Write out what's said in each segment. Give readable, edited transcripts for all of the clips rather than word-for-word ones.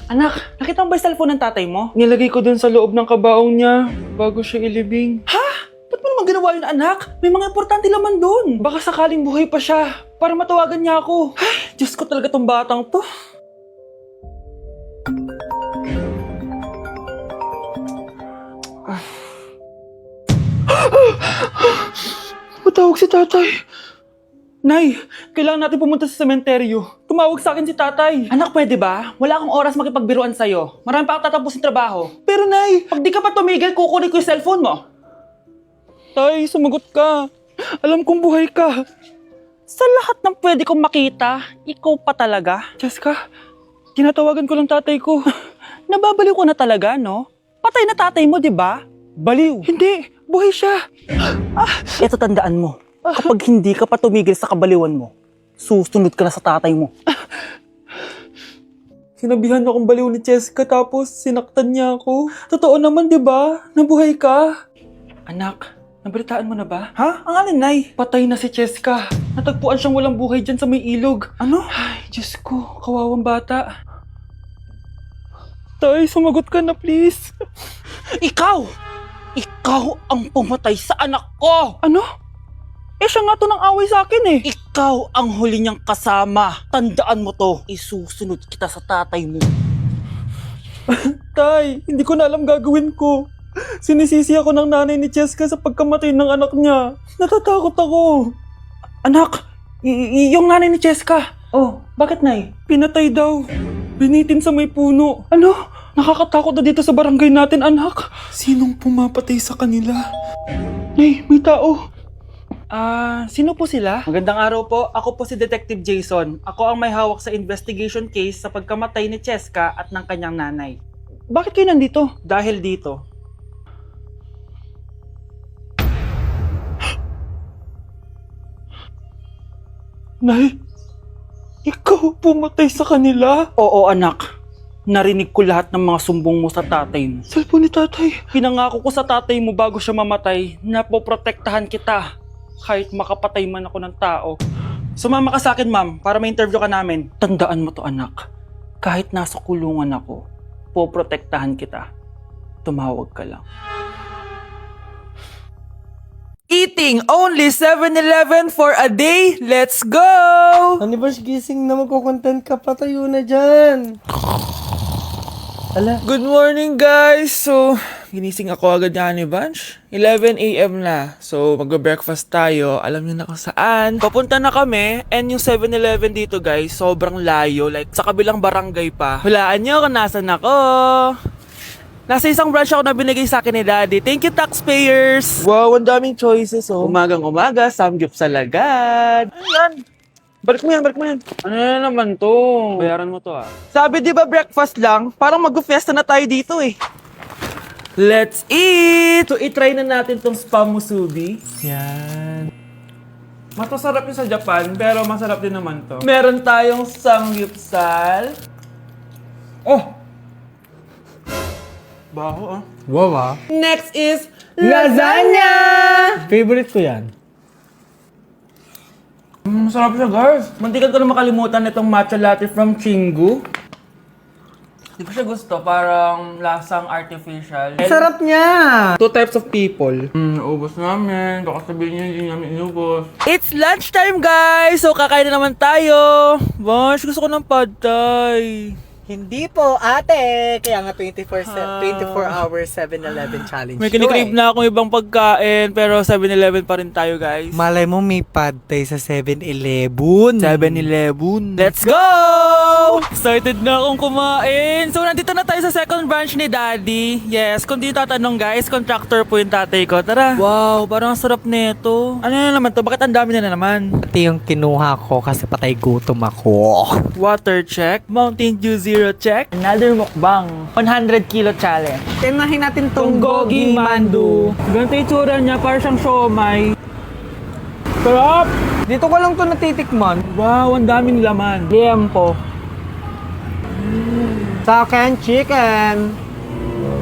Anak, nakita mo ba yung cellphone ng tatay mo? Nilagay ko dun sa loob ng kabaong niya bago siya ilibing. Ha? Ba't mo naman ginawa yun, anak? May mga importante laman dun. Baka sakaling buhay pa siya para matawagan niya ako. Ay, Diyos ko talaga tong batang to. Matawag si tatay. Nay, kailangan natin pumunta sa sementeryo. Tumawag sa akin si tatay. Anak, pwede ba? Wala akong oras makipagbiruan sa'yo. Marami pa akong tatapusin trabaho. Pero nay, pag di ka pa tumigil, kukunin ko yung cellphone mo. Tay, sumagot ka. Alam kong buhay ka. Sa lahat ng pwede kong makita, ikaw pa talaga. Jessica, tinatawagan ko lang tatay ko. Nababaliw ko na talaga, no? Patay na tatay mo, di ba? Baliw. Hindi, buhay siya. Ito tandaan mo. Kapag hindi ka pa tumigil sa kabaliwan mo, susunod ka na sa tatay mo. Sinabihan akong baliw ni Jessica tapos sinaktan niya ako. Totoo naman, di ba? Nabuhay ka. Anak, nabalitaan mo na ba? Ha? Ang alin, Nay? Patay na si Jessica. Natagpuan siyang walang buhay dyan sa may ilog. Ano? Ay, Diyos ko, kawawang bata. Tay, sumagot ka na please. Ikaw! Ikaw ang pumatay sa anak ko! Ano? Eh siya nga to ng away sa akin eh. Ikaw ang huli niyang kasama. Tandaan mo to. Isusunod kita sa tatay mo. Tay, hindi ko na alam gagawin ko. Sinisisi ako ng nanay ni Jessica sa pagkamatay ng anak niya. Natatakot ako. Anak, yung nanay ni Jessica. Oh, bakit, Nay? Pinatay daw. Binitin sa may puno. Ano? Nakakatakot na dito sa barangay natin, anak. Sinong pumapatay sa kanila? Nay, may tao. Sino po sila? Magandang araw po. Ako po si Detective Jason. Ako ang may hawak sa investigation case sa pagkamatay ni Cheska at ng kanyang nanay. Bakit kayo nandito? Dahil dito. Nay, ikaw pumatay sa kanila? Oo, anak. Narinig ko lahat ng mga sumbong mo sa tatay mo. Cellphone ni tatay. Pinangako ko sa tatay mo bago siya mamatay na poprotektahan kita kahit makapatay man ako ng tao. Sumama ka sa akin, ma'am, para ma-interview ka namin. Tandaan mo to, anak. Kahit nasa kulungan ako, poprotektahan kita. Tumawag ka lang. Eating only 7-Eleven for a day. Let's go! Ano ba, gising na magkukontent ka, patayo na dyan. Ala, Good morning, guys. So, ginising ako agad ni Bunch. 11 a.m. na. So, magbe-breakfast tayo. Alam niyo na kung saan. Papunta na kami. And yung 7-Eleven dito, guys, sobrang layo. Like, sa kabilang barangay pa. Hulaan niyo kung nasan ako. Nasa isang branch ako na binigay sa akin ni Daddy. Thank you, taxpayers! wow, ang daming choices, oh. Umagang-umaga, samgyup sa lagad. Ano yan? Balik mo yan, balik mo yan. Ano na naman to? Bayaran mo to ah. Sabi di ba breakfast lang? Parang mag-fiesta na tayo dito eh. Let's eat! So, itry na natin tong spam musubi. Yan. Mas masarap yung sa Japan, pero masarap din naman to. Meron tayong samgyupsal. Oh! Baho ah. Wow, ah. Next is lasagna! Favorite ko yan. Masarap siya, guys. Muntikan ko na makalimutan itong matcha latte from Chingu. Di ko siya gusto, parang lasang artificial. Sarap niya! Two types of people. Ubus namin. Baka sabihin niyo hindi namin inubos. It's lunchtime, guys! So, kakain na naman tayo. Bosh, gusto ko ng pad thai. Hindi po, ate! Kaya nga 24 hours 7-Eleven challenge. May kinikrave na akong ibang pagkain, pero 7-Eleven pa rin tayo, guys. Malay mo may pad thai sa 7-Eleven. 7-Eleven. Let's go! Excited na akong kumain. So, nandito na tayo sa second branch ni Daddy. Yes, kung di tatanong guys, contractor po yung tatay ko. Tara. Wow, parang ang sarap nito. Ano na naman to? Bakit ang dami na naman? Ate yung kinuha ko kasi patay gutom ako. Water check. Mountain Dew Zero check. Another mukbang. 100 kilo challenge. Tinahin natin Tong Gogi Mandu. Ganito yung tsura niya, parang siyang siomay. Sarap! Dito ko lang to natitikman. Wow, ang daming laman. Liempo. Sa akin, chicken.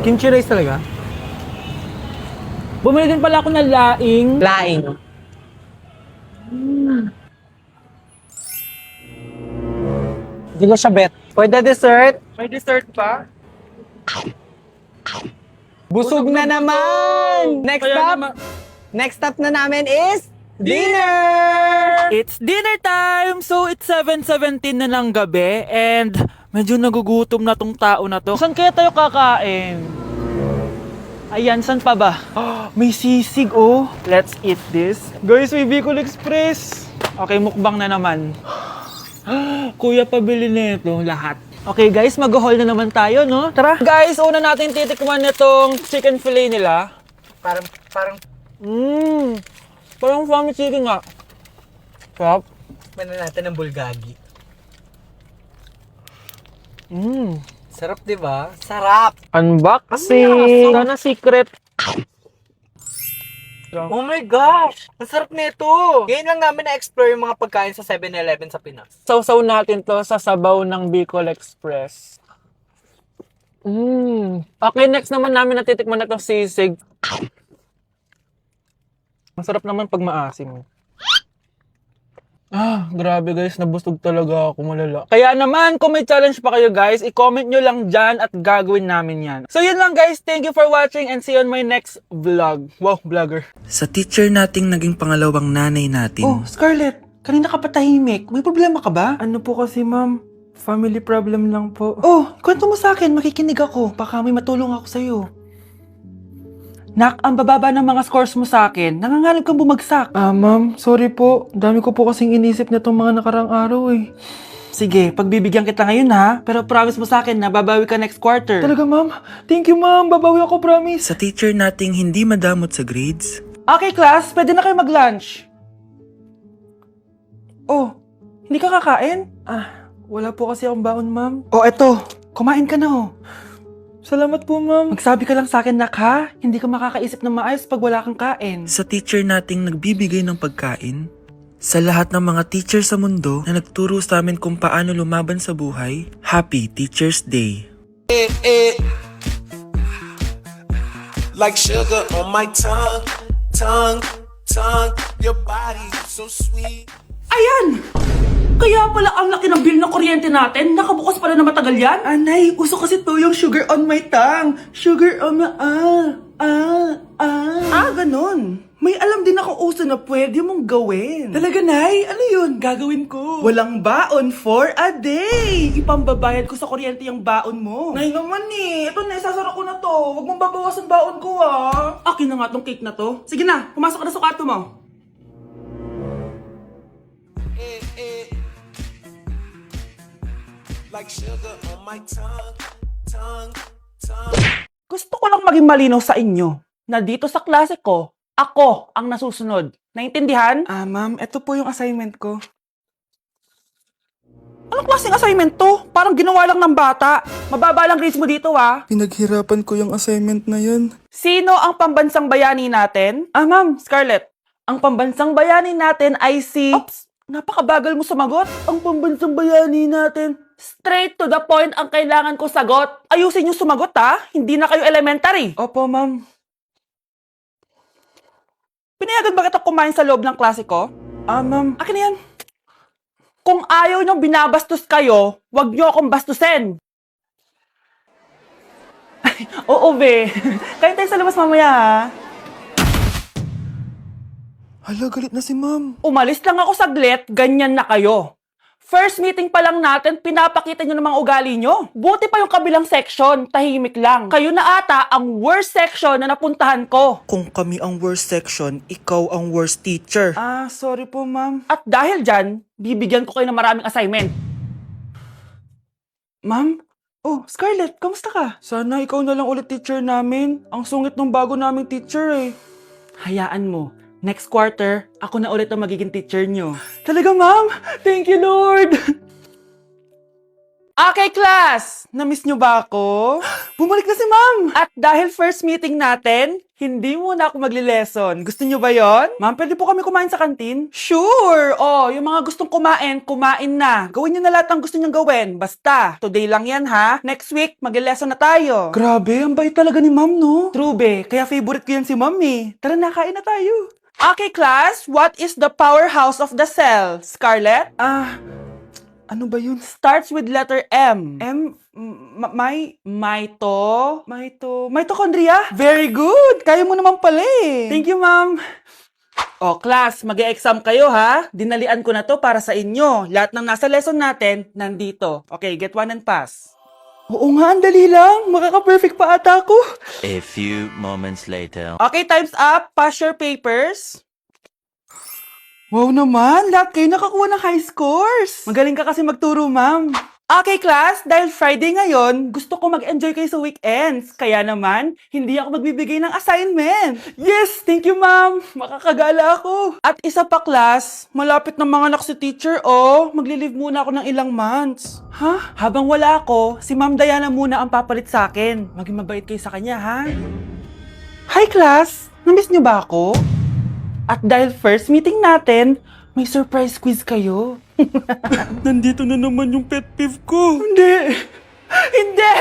Kimchi rice talaga? Bumili din pala ako ng laing. Laing. Hindi ko siya bet. For the dessert, May dessert pa? busog na naman! Kaya naman- Next stop na namin is dinner! It's dinner time! So, it's 7:17 na ng gabi and medyo nagugutom na tong tao na to. Saan kaya tayo kakain? Ayan, saan pa ba? May sisig, oh. Let's eat this. Guys, may Bicol Express. Okay, mukbang na naman. Kuya, pabili nito lahat. Okay guys, mag-haul na naman tayo, no? Tara. Guys, una natin titikman nitong chicken fillet nila. Parang, Parang family chicken nga. Sarap. mana natin ng bulgagi. Sarap, di ba? Sarap! Unboxing. Sana secret. Oh my gosh! Ang sarap nito! Ngayon lang namin na-explore yung mga pagkain sa 7-Eleven sa Pinas. Sausaw natin to sa sabaw ng Bicol Express. Okay, next naman namin natitikman na itong sisig. Masarap naman pag maasim. Grabe guys, nabusog talaga ako, malala. Kaya naman, kung may challenge pa kayo guys, i-comment nyo lang dyan at gagawin namin yan. So yun lang guys, thank you for watching and see you on my next vlog. Wow, vlogger. Sa teacher nating naging pangalawang nanay natin, Oh, Scarlett, kanina ka pa tahimik. May problema ka ba? Ano po kasi, ma'am? Family problem lang po. Oh, kwento mo sa akin. Makikinig ako. Baka may matulong ako sa'yo. Nak, ang bababa ng mga scores mo sa akin. Nangangalap kang bumagsak. Ma'am, sorry po. Dami ko po kasing inisip na itong mga nakarang araw eh. Sige, pagbibigyan kita ngayon ha. Pero promise mo sa akin na babawi ka next quarter. Talaga, ma'am? Thank you, ma'am. Babawi ako, promise. sa teacher nating hindi madamot sa grades, Okay class, pwede na kayo mag-lunch. Oh, hindi ka kakain? Wala po kasi akong baon, ma'am. Oh, eto. Kumain ka na oh. Salamat po, ma'am. Magsabi ka lang sa akin, nak ha? Hindi ka makakaisip ng maayos pag wala kang kain. sa teacher nating nagbibigay ng pagkain, sa lahat ng mga teacher sa mundo na nagturo sa amin kung paano lumaban sa buhay, Happy Teacher's Day! Like sugar on my tongue, your body so sweet. Ayan! Kaya pala ang laki ng bill ng kuryente natin. Nakabukas pala na matagal yan. Anay, uso kasi to yung sugar on my tongue. Sugar on my... Ganun. May alam din ako uso na pwede mong gawin. Talaga, Nay? Ano yun? Gagawin ko. Walang baon for a day. Ipambabayad ko sa kuryente yung baon mo. Nay naman eh. Ito na, isasara ko na to. Huwag mong babawasan baon ko, ah. Akin na nga tong cake na to. Sige na, pumasok ka na sa kwarto mo. Like sugar on my tongue. Gusto ko lang maging malinaw sa inyo na dito sa klase ko, ako ang nasusunod. Naintindihan? Ma'am, ito po yung assignment ko. Anong klaseng assignment to? Parang ginawa lang ng bata. Mababa lang grades mo dito ah. Pinaghirapan ko yung assignment na yun. Sino ang pambansang bayani natin? Ma'am, Scarlett. Ang pambansang bayani natin ay si... Oops! Napakabagal mo sumagot. Ang pambansang bayani natin. Straight to the point ang kailangan ko sagot. Ayusin yung sumagot ha. Hindi na kayo elementary. Opo, ma'am. Pinayagan ba kita kumain sa loob ng klase ko? Ma'am. Akin na yan. Kung ayaw niyong binabastos kayo, wag niyo akong bastusin. Oo, be. Kain tayo sa labas mamaya, ha? Hala, galit na si ma'am. Umalis lang ako saglit, ganyan na kayo. First meeting pa lang natin, pinapakita nyo ng mga ugali nyo. Buti pa yung kabilang section, tahimik lang. Kayo na ata ang worst section na napuntahan ko. Kung kami ang worst section, ikaw ang worst teacher. Sorry po, ma'am. At dahil dyan, bibigyan ko kayo ng maraming assignment. Ma'am? Oh, Scarlett, kamusta ka? Sana ikaw na lang ulit teacher namin. Ang sungit ng bago naming teacher eh. Hayaan mo. Next quarter, ako na ulit ang magiging teacher nyo. Talaga, ma'am? Thank you, Lord! Okay, class! Na-miss nyo ba ako? Bumalik na si ma'am! At dahil first meeting natin, hindi muna ako magli-lesson. Gusto nyo ba yon? Ma'am, pwede po kami kumain sa kantin? Sure! Oh, yung mga gustong kumain, kumain na. Gawin nyo na lahat ng gusto nyong gawin. Basta, today lang yan ha. Next week, magli-lesson na tayo. Grabe, ang bait talaga ni ma'am, no? True be, kaya favorite ko yan si ma'am eh. Tara na, kain na tayo. Okay, class, what is the powerhouse of the cell? Scarlett? Ano ba yun? Starts with letter M. Mitochondria? Very good! Kaya mo naman pala eh. Thank you, ma'am. O, class, mag-e-exam kayo, ha? Dinalian ko na to para sa inyo. Lahat ng nasa lesson natin, nandito. Okay, get one and pass. Oo nga, ang dali lang. Makaka-perfect pa ata ako. A few moments later. Okay, time's up. Pass your papers. Wow naman, lahat kayo nakakuha ng high scores. Magaling ka kasi magturo, ma'am. Okay, class, dahil Friday ngayon, gusto ko mag-enjoy kayo sa weekends. Kaya naman, hindi ako magbibigay ng assignment. Yes, thank you ma'am. Makakagala ako. At isa pa, class, malapit na mga anak si teacher, oh. Magli-leave muna ako ng ilang months. Ha? Habang wala ako, si Ma'am Diana muna ang papalit sa akin. Maging mabait kayo sa kanya, ha? Hi class, namiss niyo ba ako? At dahil first meeting natin, May surprise quiz kayo. nandito na naman yung pet peeve ko. Hindi! Hindi!